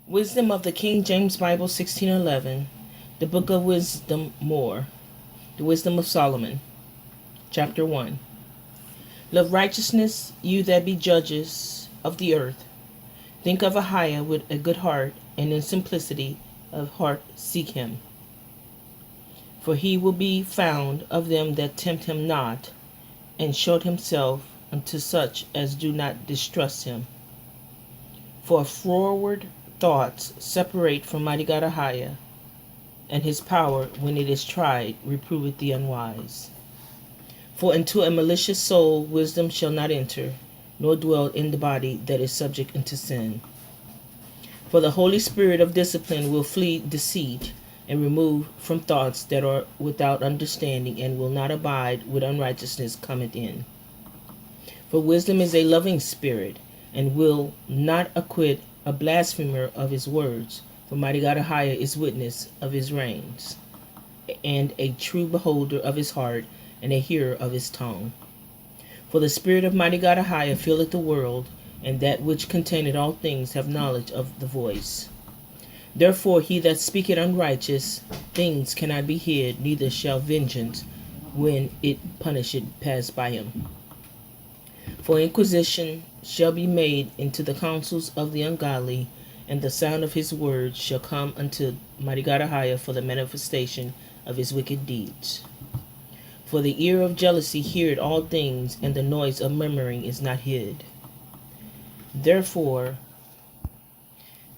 Wisdom of the King James Bible 1611, the Book of Wisdomor, the Wisdom of Solomon, Chapter 1. Love righteousness, you that be judges of the earth. Think of Ahiah with a good heart, and in simplicity of heart seek him. For he will be found of them that tempt him not, and showed himself unto such as do not distrust him. For forward thoughts separate from mighty God Ahiah, and his power, when it is tried, reproveth the unwise. For into a malicious soul wisdom shall not enter, nor dwell in the body that is subject unto sin. For the Holy Spirit of discipline will flee deceit, and remove from thoughts that are without understanding, and will not abide with unrighteousness cometh in. For wisdom is a loving spirit, and will not acquit a blasphemer of his words. For mighty God Ahiah is witness of his reins, and a true beholder of his heart, and a hearer of his tongue. For the spirit of mighty God Ahiah filleth the world, and that which containeth all things have knowledge of the voice. Therefore he that speaketh unrighteous things cannot be hid, neither shall vengeance, when it punisheth, pass by him. For inquisition shall be made into the counsels of the ungodly, and the sound of his words shall come unto mighty God Ahiah for the manifestation of his wicked deeds. For the ear of jealousy heareth all things, and the noise of murmuring is not hid. Therefore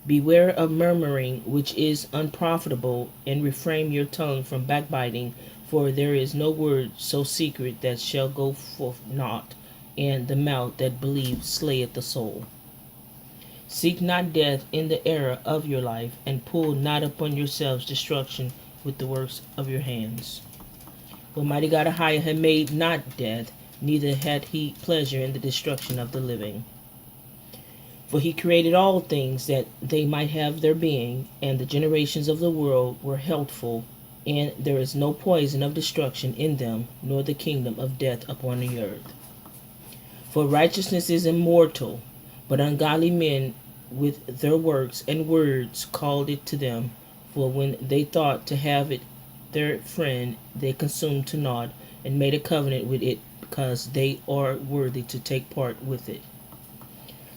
beware of murmuring, which is unprofitable, and refrain your tongue from backbiting, for there is no word so secret that shall go forth naught, and the mouth that believes slayeth the soul. Seek not death in the era of your life, and pull not upon yourselves destruction with the works of your hands. For mighty God Ahiah had made not death, neither had he pleasure in the destruction of the living. For he created all things that they might have their being, and the generations of the world were healthful, and there is no poison of destruction in them, nor the kingdom of death upon the earth. For righteousness is immortal, but ungodly men with their works and words called it to them. For when they thought to have it their friend, they consumed to naught, and made a covenant with it, because they are worthy to take part with it.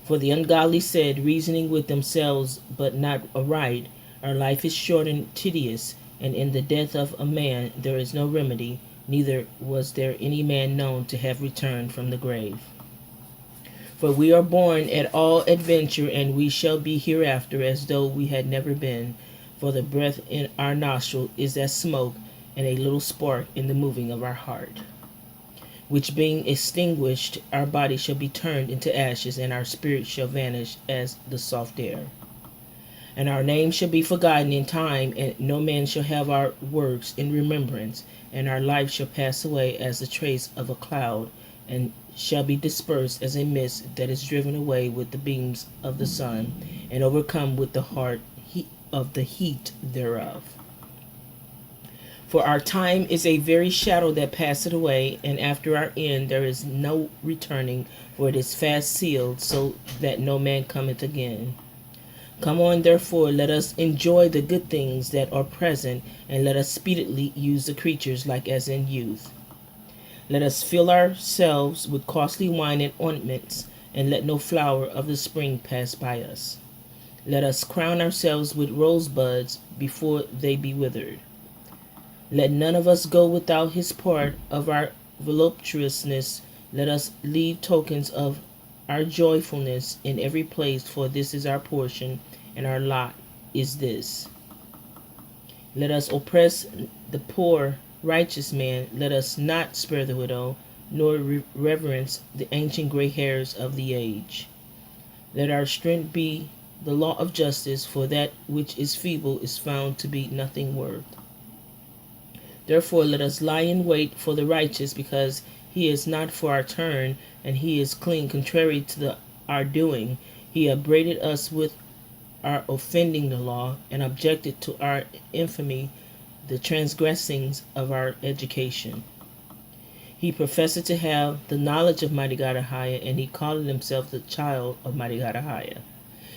For the ungodly said, reasoning with themselves, but not aright, our life is short and tedious, and in the death of a man there is no remedy, neither was there any man known to have returned from the grave. For we are born at all adventure, and we shall be hereafter as though we had never been. For the breath in our nostril is as smoke, and a little spark in the moving of our heart. Which being extinguished, our body shall be turned into ashes, and our spirit shall vanish as the soft air. And our name shall be forgotten in time, and no man shall have our works in remembrance, and our life shall pass away as the trace of a cloud, and shall be dispersed as a mist that is driven away with the beams of the sun, and overcome with the heat thereof. For our time is a very shadow that passeth away, and after our end there is no returning, for it is fast sealed, so that no man cometh again. Come on, therefore, let us enjoy the good things that are present, and let us speedily use the creatures like as in youth. Let us fill ourselves with costly wine and ointments, and let no flower of the spring pass by us. Let us crown ourselves with rosebuds before they be withered. Let none of us go without his part of our voluptuousness. Let us leave tokens of our joyfulness in every place, for this is our portion, and our lot is this. Let us oppress the poor righteous man, let us not spare the widow, nor reverence the ancient gray hairs of the age. Let our strength be the law of justice, for that which is feeble is found to be nothing worth. Therefore let us lie in wait for the righteous, because he is not for our turn, and he is clean contrary to our doing. He upbraided us with our offending the law, and objected to our infamy, the transgressings of our education. He professed to have the knowledge of mighty God Ahiah, and he called himself the child of mighty God Ahiah.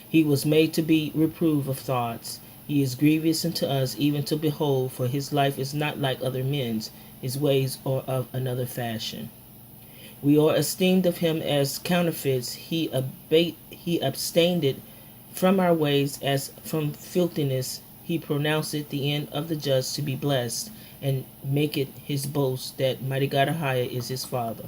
He was made to be reproved of thoughts. He is grievous unto us even to behold, for his life is not like other men's, his ways are of another fashion. We are esteemed of him as counterfeits. He abstained from our ways as from filthiness. He pronounced the end of the just to be blessed, and make it his boast that mighty God Ahijah is his father.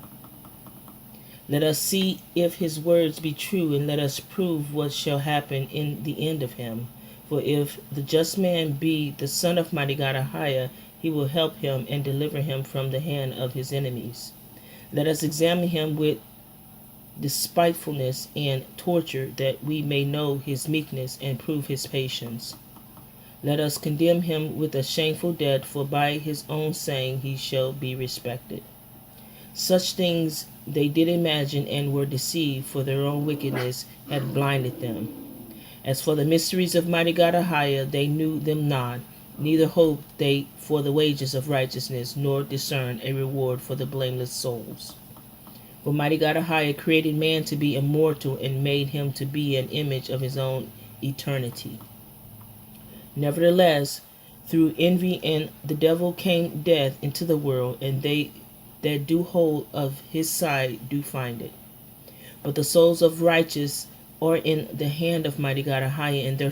Let us see if his words be true, and let us prove what shall happen in the end of him. For if the just man be the son of mighty God Ahijah, he will help him and deliver him from the hand of his enemies. Let us examine him with despitefulness and torture, that we may know his meekness and prove his patience. Let us condemn him with a shameful death, for by his own saying he shall be respected. Such things they did imagine and were deceived, for their own wickedness had blinded them. As for the mysteries of mighty God Ahijah, they knew them not, neither hoped they for the wages of righteousness, nor discerned a reward for the blameless souls. For mighty God Ahijah created man to be immortal, and made him to be an image of his own eternity. Nevertheless, through envy and the devil came death into the world, and they that do hold of his side do find it. But the souls of righteous are in the hand of mighty God Ahijah, and there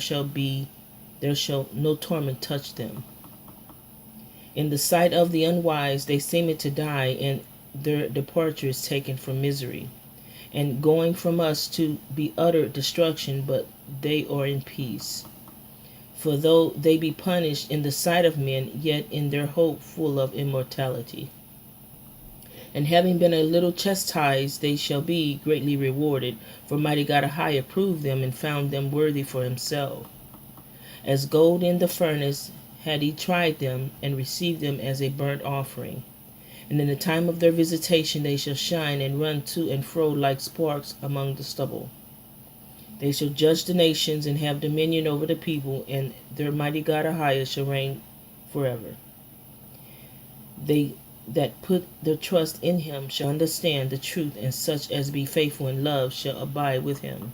shall no torment touch them. In the sight of the unwise they seem to die, and their departure is taken from misery, and going from us to be utter destruction, but they are in peace. For though they be punished in the sight of men, yet in their hope full of immortality. And having been a little chastised, they shall be greatly rewarded. For mighty God Ahijah proved them, and found them worthy for himself. As gold in the furnace had he tried them, and received them as a burnt offering. And in the time of their visitation they shall shine, and run to and fro like sparks among the stubble. They shall judge the nations, and have dominion over the people, and their mighty God Ahijah shall reign forever. They that put their trust in him shall understand the truth, and such as be faithful in love shall abide with him.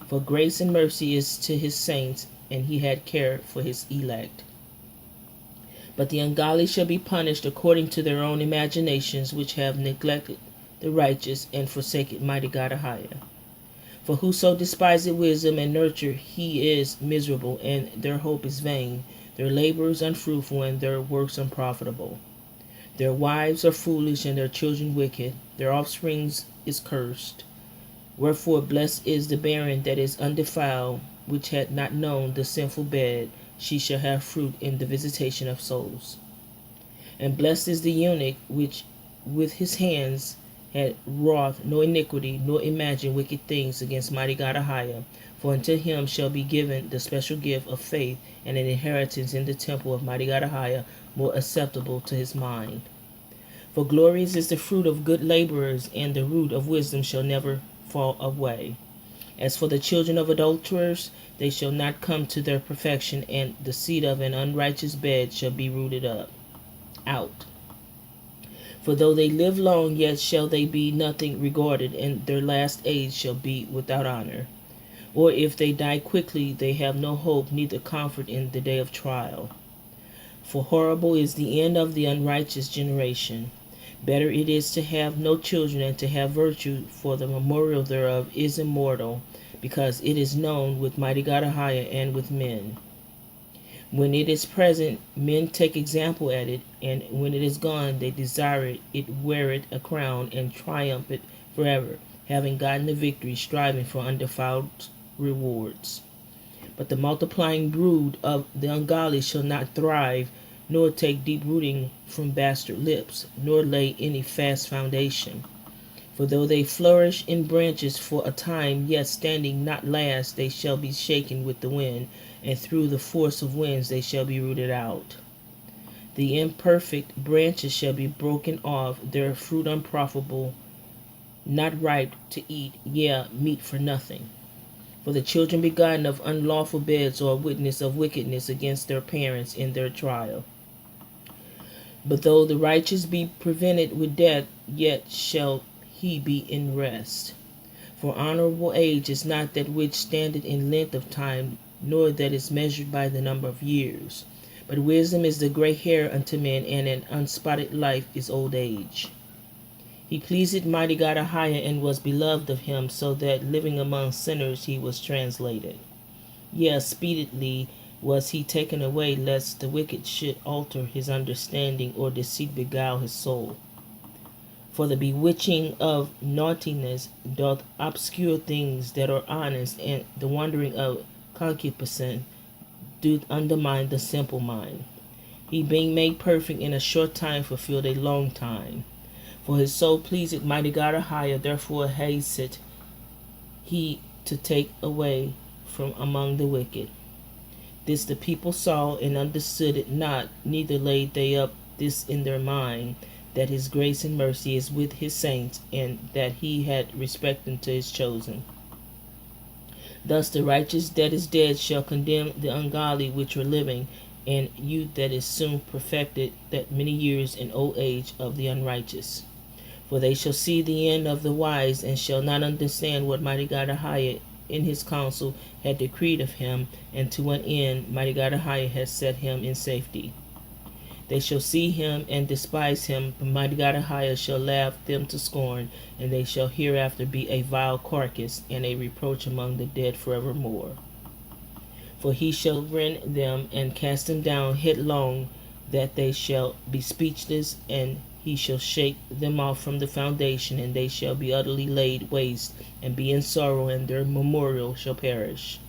For grace and mercy is to his saints, and he had care for his elect. But the ungodly shall be punished according to their own imaginations, which have neglected the righteous, and forsaken mighty God Ahijah. For whoso despiseth wisdom and nurture, he is miserable, and their hope is vain. Their labor is unfruitful, and their works unprofitable. Their wives are foolish, and their children wicked. Their offspring is cursed. Wherefore blessed is the barren that is undefiled, which had not known the sinful bed. She shall have fruit in the visitation of souls. And blessed is the eunuch which with his hands had wrought no iniquity, nor imagined wicked things against mighty God Ahijah. For unto him shall be given the special gift of faith, and an inheritance in the temple of mighty God Ahijah, more acceptable to his mind. For glorious is the fruit of good laborers, and the root of wisdom shall never fall away. As for the children of adulterers, they shall not come to their perfection, and the seed of an unrighteous bed shall be rooted out. For though they live long, yet shall they be nothing regarded, and their last age shall be without honor. Or if they die quickly, they have no hope, neither comfort in the day of trial. For horrible is the end of the unrighteous generation. Better it is to have no children than to have virtue, for the memorial thereof is immortal, because it is known with mighty God Ahijah and with men. When it is present, men take example at it, and when it is gone, they desire it, wear it a crown, and triumph it forever, having gotten the victory, striving for undefiled rewards. But the multiplying brood of the ungodly shall not thrive, nor take deep rooting from bastard lips, nor lay any fast foundation. For though they flourish in branches for a time, yet standing not last, they shall be shaken with the wind, and through the force of winds they shall be rooted out. The imperfect branches shall be broken off, their fruit unprofitable, not ripe to eat, yea, meat for nothing. For the children begotten of unlawful beds are a witness of wickedness against their parents in their trial. But though the righteous be prevented with death, yet shall he be in rest. For honorable age is not that which standeth in length of time, nor that is measured by the number of years. But wisdom is the gray hair unto men, and an unspotted life is old age. He pleased mighty God Ahiah, and was beloved of him, so that living among sinners he was translated. Yea, speedily was he taken away, lest the wicked should alter his understanding, or deceit beguile his soul. For the bewitching of naughtiness doth obscure things that are honest, and the wandering of concupiscence doth undermine the simple mind. He being made perfect in a short time fulfilled a long time. For his soul pleased mighty God Ahiah, therefore hasted he to take away from among the wicked. This the people saw and understood it not, neither laid they up this in their mind, that his grace and mercy is with his saints, and that he had respect unto his chosen. Thus the righteous that is dead shall condemn the ungodly which are living, and youth that is soon perfected, that many years in old age of the unrighteous. For they shall see the end of the wise, and shall not understand what mighty God Ahiah in his counsel had decreed of him, and to what end mighty God Ahiah has set him in safety. They shall see him and despise him, but mighty God Ahiah shall laugh them to scorn, and they shall hereafter be a vile carcass, and a reproach among the dead forevermore. For he shall rend them and cast them down headlong, that they shall be speechless, and he shall shake them off from the foundation, and they shall be utterly laid waste, and be in sorrow, and their memorial shall perish.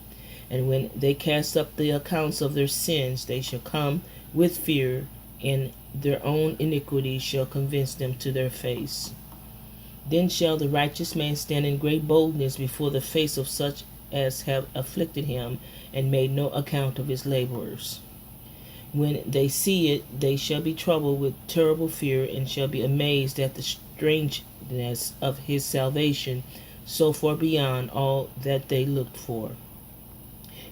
And when they cast up the accounts of their sins, they shall come with fear, and their own iniquity shall convince them to their face. Then shall the righteous man stand in great boldness before the face of such as have afflicted him, and made no account of his laborers. When they see it, they shall be troubled with terrible fear, and shall be amazed at the strangeness of his salvation, so far beyond all that they looked for.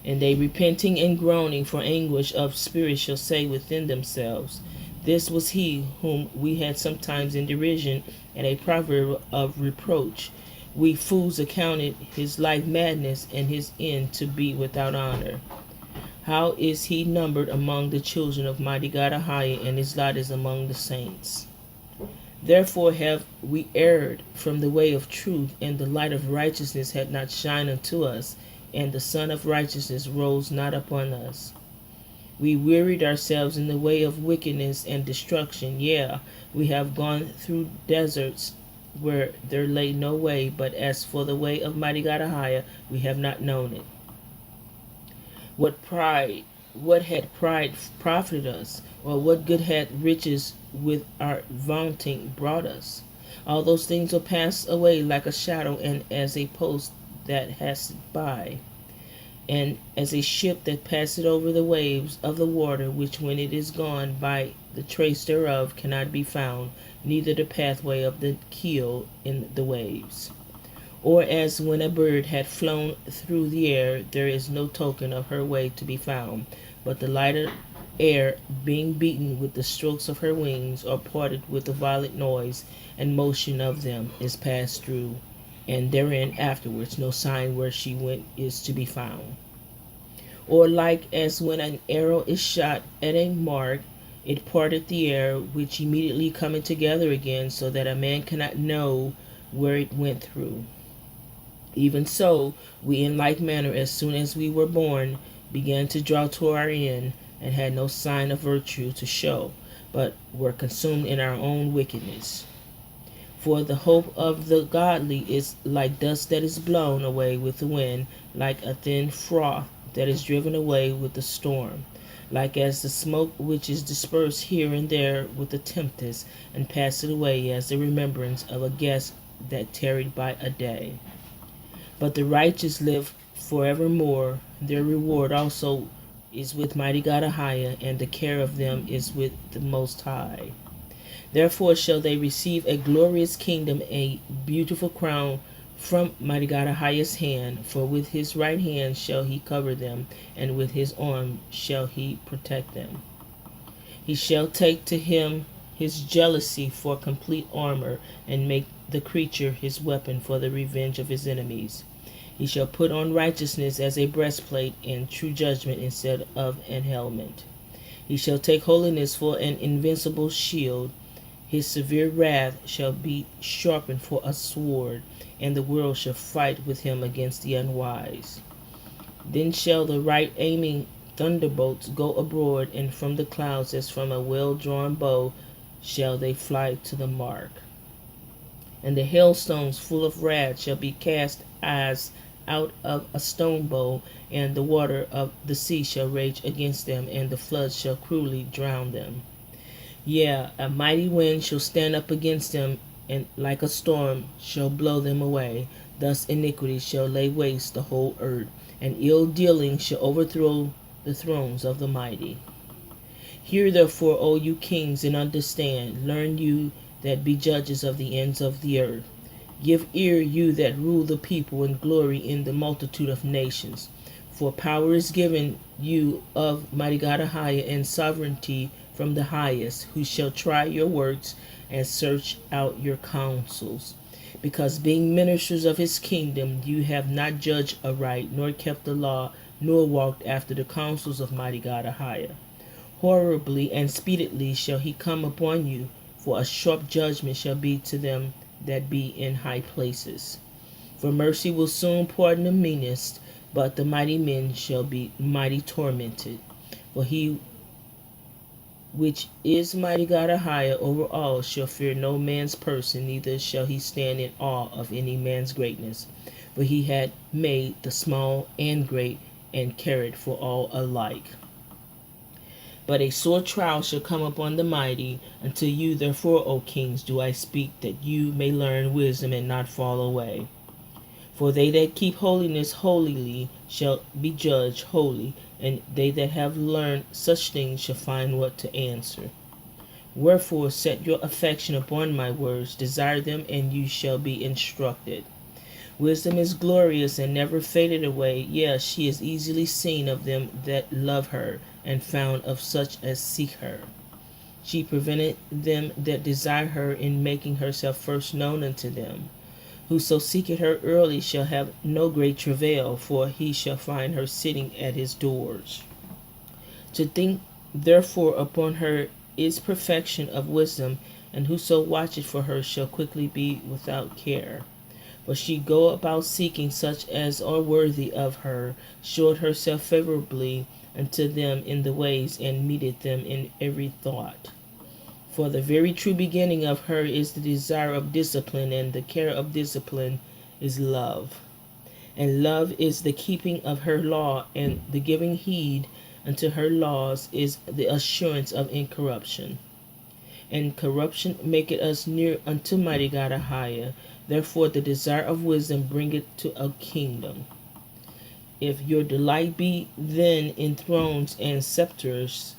And they, repenting and groaning for anguish of spirit, shall say within themselves, This was he whom we had sometimes in derision, and a proverb of reproach. We fools accounted his life madness, and his end to be without honor. How is he numbered among the children of mighty God Ahiah, and his lot is among the saints? Therefore have we erred from the way of truth, and the light of righteousness had not shined unto us, and the sun of righteousness rose not upon us. We wearied ourselves in the way of wickedness and destruction. Yea, we have gone through deserts where there lay no way, but as for the way of mighty God Ahiah, we have not known it. What had pride profited us, or what good had riches with our vaunting brought us? All those things will pass away like a shadow, and as a post that passeth by, and as a ship that passeth over the waves of the water, which when it is gone by the trace thereof cannot be found, neither the pathway of the keel in the waves. Or as when a bird had flown through the air, there is no token of her way to be found, but the lighter air being beaten with the strokes of her wings, or parted with the violent noise and motion of them, is passed through, and therein afterwards no sign where she went is to be found. Or like as when an arrow is shot at a mark, it parted the air, which immediately coming together again, so that a man cannot know where it went through. Even so, we in like manner, as soon as we were born, began to draw to our end, and had no sign of virtue to show, but were consumed in our own wickedness. For the hope of the godly is like dust that is blown away with the wind, like a thin froth that is driven away with the storm, like as the smoke which is dispersed here and there with the tempest, and passeth away as the remembrance of a guest that tarried by a day. But the righteous live forevermore. Their reward also is with mighty God Ahiah, and the care of them is with the Most High. Therefore shall they receive a glorious kingdom, a beautiful crown from mighty God Ahiah's hand. For with his right hand shall he cover them, and with his arm shall he protect them. He shall take to him his jealousy for complete armor, and make the creature his weapon for the revenge of his enemies. He shall put on righteousness as a breastplate, and true judgment instead of an helmet. He shall take holiness for an invincible shield. His severe wrath shall be sharpened for a sword, and the world shall fight with him against the unwise. Then shall the right aiming thunderbolts go abroad, and from the clouds as from a well-drawn bow shall they fly to the mark. And the hailstones full of wrath shall be cast as out of a stone bowl, and the water of the sea shall rage against them, and the floods shall cruelly drown them. Yea, a mighty wind shall stand up against them, and like a storm shall blow them away. Thus iniquity shall lay waste the whole earth, and ill dealing shall overthrow the thrones of the mighty. Hear therefore, O you kings, and understand. Learn, you that be judges of the ends of the earth. Give ear, you that rule the people, and glory in the multitude of nations. For power is given you of mighty God Ahia, and sovereignty from the highest, who shall try your works and search out your counsels. Because being ministers of his kingdom, you have not judged aright, nor kept the law, nor walked after the counsels of mighty God Ahia. Horribly and speedily shall he come upon you, for a sharp judgment shall be to them that be in high places. For mercy will soon pardon the meanest, but the mighty men shall be mighty tormented. For he which is mighty God Ahia over all shall fear no man's person, neither shall he stand in awe of any man's greatness. For he had made the small and great, and cared for all alike. But a sore trial shall come upon the mighty. Unto you therefore, O kings, do I speak, that you may learn wisdom and not fall away. For they that keep holiness holily shall be judged holy, and they that have learned such things shall find what to answer. Wherefore set your affection upon my words, desire them, and you shall be instructed. Wisdom is glorious and never faded away. Yes, she is easily seen of them that love her, and found of such as seek her. She prevented them that desire her in making herself first known unto them. Whoso seeketh her early shall have no great travail, for he shall find her sitting at his doors. To think therefore upon her is perfection of wisdom, and whoso watcheth for her shall quickly be without care. For she go about seeking such as are worthy of her, showed herself favorably unto them in the ways, and meeteth them in every thought. For the very true beginning of her is the desire of discipline, and the care of discipline is love. And love is the keeping of her law, and the giving heed unto her laws is the assurance of incorruption. And corruption maketh us near unto mighty God Ahia. Therefore the desire of wisdom bringeth to a kingdom. If your delight be then in thrones and sceptres,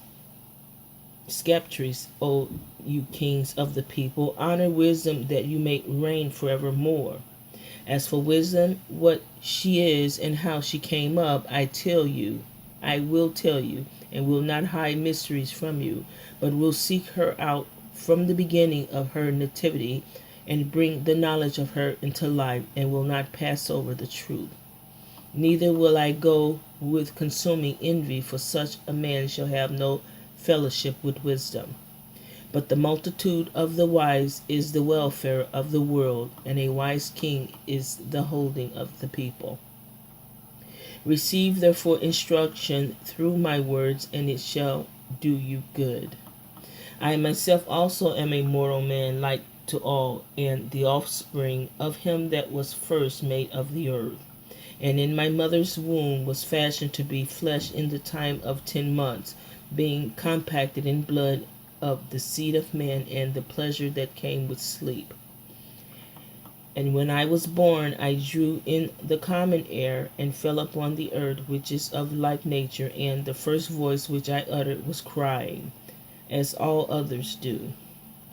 O you kings of the people, honor wisdom, that you may reign forevermore. As for wisdom, what she is and how she came up, I will tell you, and will not hide mysteries from you, but will seek her out from the beginning of her nativity, and bring the knowledge of her into life, and will not pass over the truth. Neither will I go with consuming envy, for such a man shall have no fellowship with wisdom. But the multitude of the wise is the welfare of the world, and a wise king is the holding of the people. Receive therefore instruction through my words, and it shall do you good. I myself also am a mortal man, like to all, and the offspring of him that was first made of the earth. And in my mother's womb was fashioned to be flesh in the time of 10 months, being compacted in blood of the seed of man, and the pleasure that came with sleep. And when I was born, I drew in the common air, and fell upon the earth, which is of like nature, and the first voice which I uttered was crying, as all others do.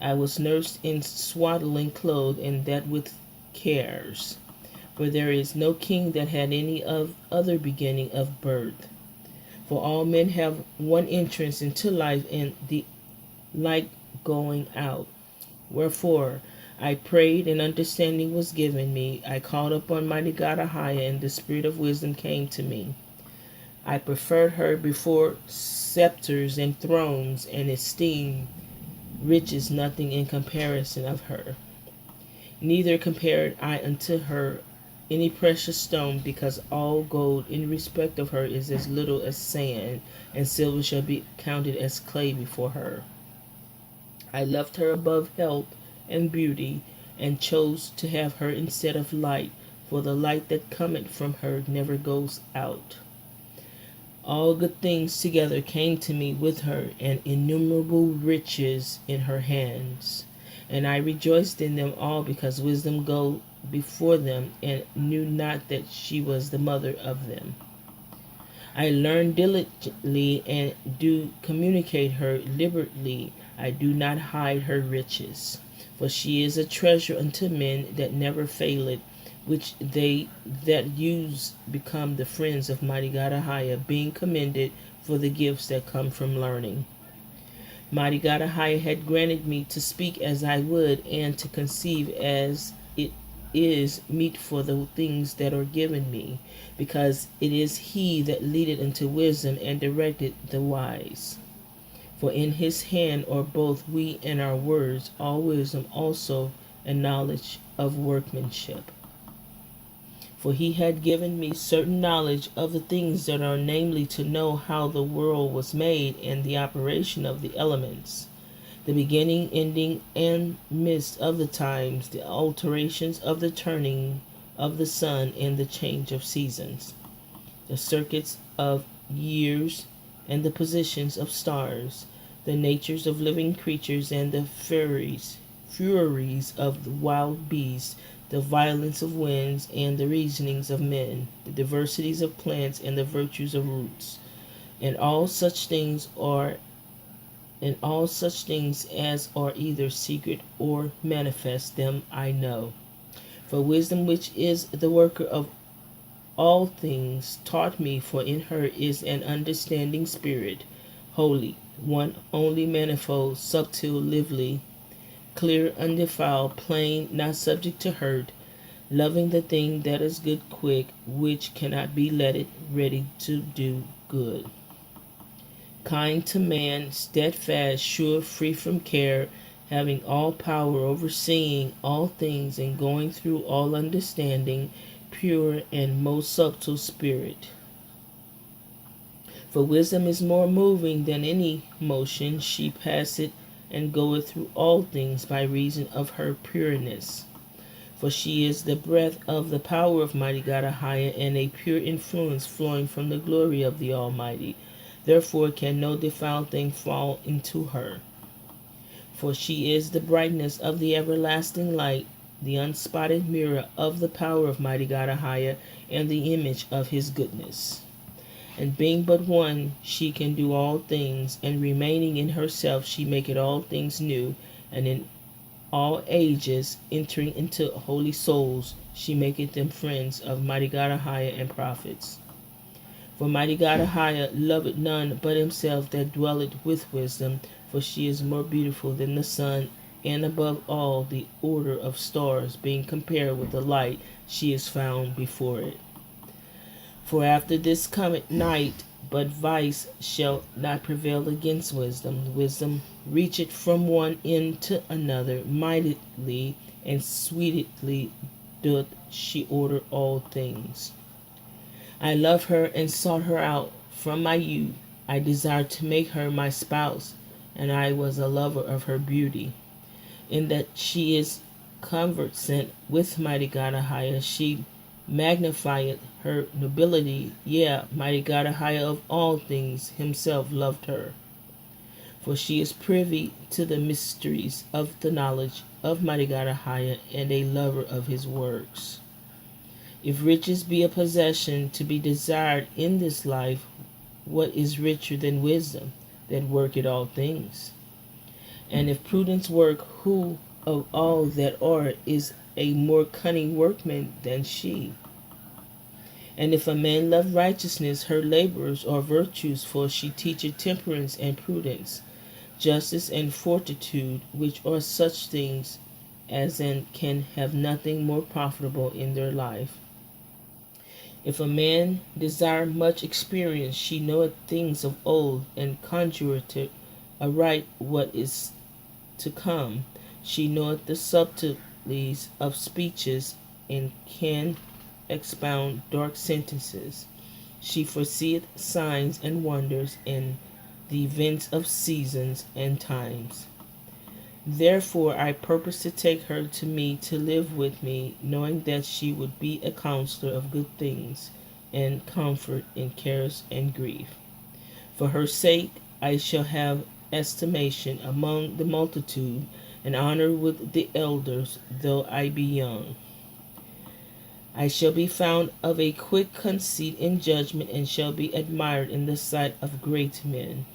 I was nursed in swaddling clothes, and that with cares. For there is no king that had any of other beginning of birth. For all men have one entrance into life, and the like going out. Wherefore I prayed, and understanding was given me. I called upon mighty God Ahia, and the spirit of wisdom came to me. I preferred her before scepters and thrones, and esteemed riches nothing in comparison of her. Neither compared I unto her any precious stone, because all gold in respect of her is as little as sand, and silver shall be counted as clay before her. I loved her above health and beauty, and chose to have her instead of light, for the light that cometh from her never goes out. All good things together came to me with her, and innumerable riches in her hands. And I rejoiced in them all, because wisdom go before them, and knew not that she was the mother of them. I learned diligently, and do communicate her liberally. I do not hide her riches. For she is a treasure unto men that never faileth, which they that use become the friends of mighty God Ahia, being commended for the gifts that come from learning. Mighty God Ahia had granted me to speak as I would, and to conceive as it is meet for the things that are given me, because it is he that leadeth into wisdom and directed the wise. For in his hand are both we and our words, all wisdom also, and knowledge of workmanship. For he had given me certain knowledge of the things that are, namely, to know how the world was made, and the operation of the elements, the beginning, ending, and midst of the times, the alterations of the turning of the sun, and the change of seasons, the circuits of years, and the positions of stars, the natures of living creatures, and the furies of the wild beasts, the violence of winds, and the reasonings of men, the diversities of plants, and the virtues of roots, and all such things as are either secret or manifest, them I know. For wisdom, which is the worker of all things, taught me, for in her is an understanding spirit, holy, one only, manifold, subtle, lively, clear, undefiled, plain, not subject to hurt, loving the thing that is good, quick, which cannot be letted, ready to do good, kind to man, steadfast, sure, free from care, having all power, overseeing all things, and going through all understanding, pure and most subtle spirit. For wisdom is more moving than any motion. She passeth and goeth through all things by reason of her pureness. For she is the breath of the power of mighty God Ahia, and a pure influence flowing from the glory of the Almighty. Therefore can no defiled thing fall into her. For she is the brightness of the everlasting light, the unspotted mirror of the power of mighty God Ahia, and the image of his goodness. And being but one, she can do all things, and remaining in herself, she maketh all things new, and in all ages, entering into holy souls, she maketh them friends of mighty God Ahia and prophets. For mighty God Ahia loveth none but himself that dwelleth with wisdom, for she is more beautiful than the sun, and above all the order of stars, being compared with the light, she is found before it. For after this cometh night, but vice shall not prevail against wisdom. Wisdom reacheth from one end to another, mightily and sweetly doth she order all things. I love her and sought her out from my youth. I desired to make her my spouse, and I was a lover of her beauty. In that she is conversant with mighty God Ahia, she magnifieth her nobility. Yea, mighty God Ahia of all things himself loved her. For she is privy to the mysteries of the knowledge of mighty God Ahia, and a lover of his works. If riches be a possession to be desired in this life, what is richer than wisdom, that worketh all things? And if prudence work, who of all that are is a more cunning workman than she? And if a man love righteousness, her laborers are virtues, for she teacheth temperance and prudence, justice and fortitude, which are such things as in can have nothing more profitable in their life. If a man desire much experience, she knoweth things of old, and conjureth aright what is to come. She knoweth the subtleties of speeches, and can expound dark sentences. She foreseeth signs and wonders, and the events of seasons and times. Therefore I purpose to take her to me to live with me, knowing that she would be a counselor of good things, and comfort in cares and grief. For her sake I shall have estimation among the multitude, and honor with the elders, though I be young. I shall be found of a quick conceit in judgment, and shall be admired in the sight of great men.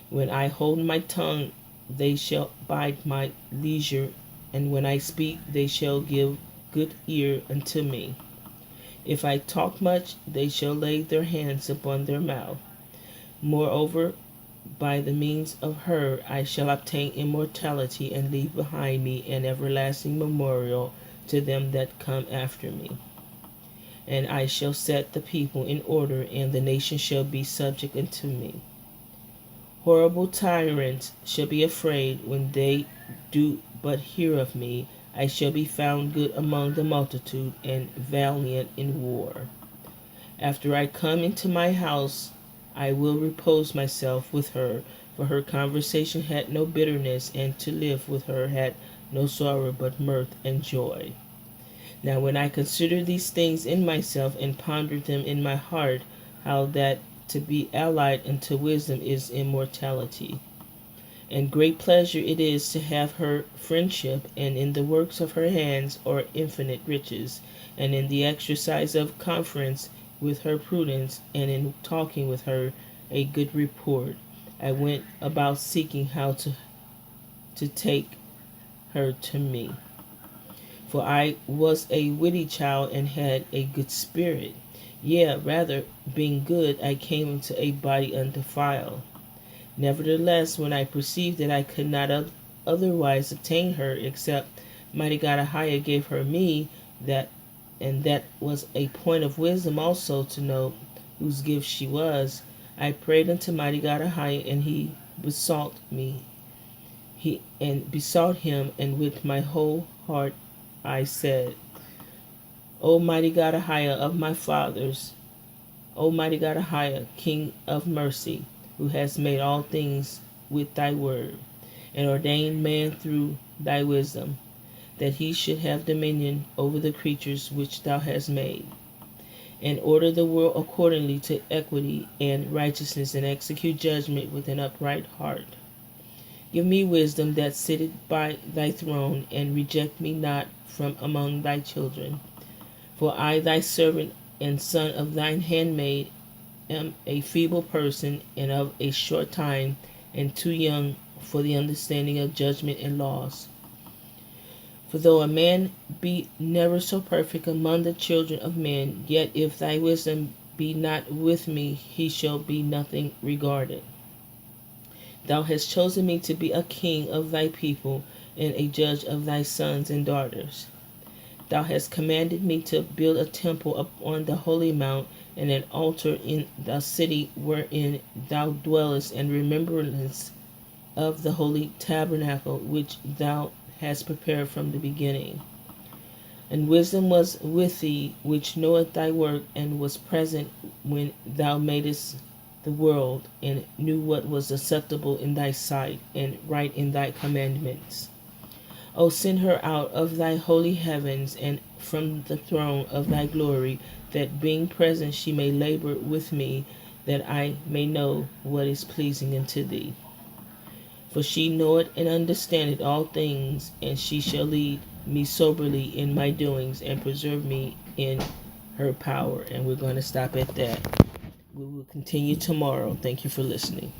When I hold my tongue, they shall bide my leisure, and when I speak, they shall give good ear unto me. If I talk much, they shall lay their hands upon their mouth. Moreover, by the means of her I shall obtain immortality, and leave behind me an everlasting memorial to them that come after me. And I shall set the people in order, and the nations shall be subject unto me. Horrible tyrants shall be afraid when they do but hear of me. I shall be found good among the multitude, and valiant in war. After I come into my house, I will repose myself with her, for her conversation had no bitterness, and to live with her had no sorrow but mirth and joy. Now when I consider these things in myself, and ponder them in my heart, how that to be allied unto wisdom is immortality, and great pleasure it is to have her friendship, and in the works of her hands are infinite riches, and in the exercise of conference with her prudence, and in talking with her a good report. I went about seeking how to take her to me. For I was a witty child, and had a good spirit. Yea, rather, being good, I came into a body undefiled. Nevertheless, when I perceived that I could not otherwise obtain her, except mighty God Ahia gave her me, and that was a point of wisdom also to know whose gift she was, I prayed unto mighty God Ahia, and he besought him, and with my whole heart I said, O mighty God Ahia of my fathers, O mighty God Ahia, King of mercy, who has made all things with thy word, and ordained man through thy wisdom, that he should have dominion over the creatures which thou hast made, and order the world accordingly to equity and righteousness, and execute judgment with an upright heart. Give me wisdom that sitteth by thy throne, and reject me not from among thy children. For I, thy servant and son of thine handmaid, am a feeble person, and of a short time, and too young for the understanding of judgment and laws. For though a man be never so perfect among the children of men, yet if thy wisdom be not with me, he shall be nothing regarded. Thou hast chosen me to be a king of thy people, and a judge of thy sons and daughters. Thou hast commanded me to build a temple upon the holy mount, and an altar in the city wherein thou dwellest, in remembrance of the holy tabernacle which thou hast prepared from the beginning. And wisdom was with thee, which knoweth thy work, and was present when thou madest the world, and knew what was acceptable in thy sight, and right in thy commandments. O send her out of thy holy heavens, and from the throne of thy glory, that being present she may labor with me, that I may know what is pleasing unto thee. For she knoweth and understandeth all things, and she shall lead me soberly in my doings, and preserve me in her power. And we're going to stop at that. We will continue tomorrow. Thank you for listening.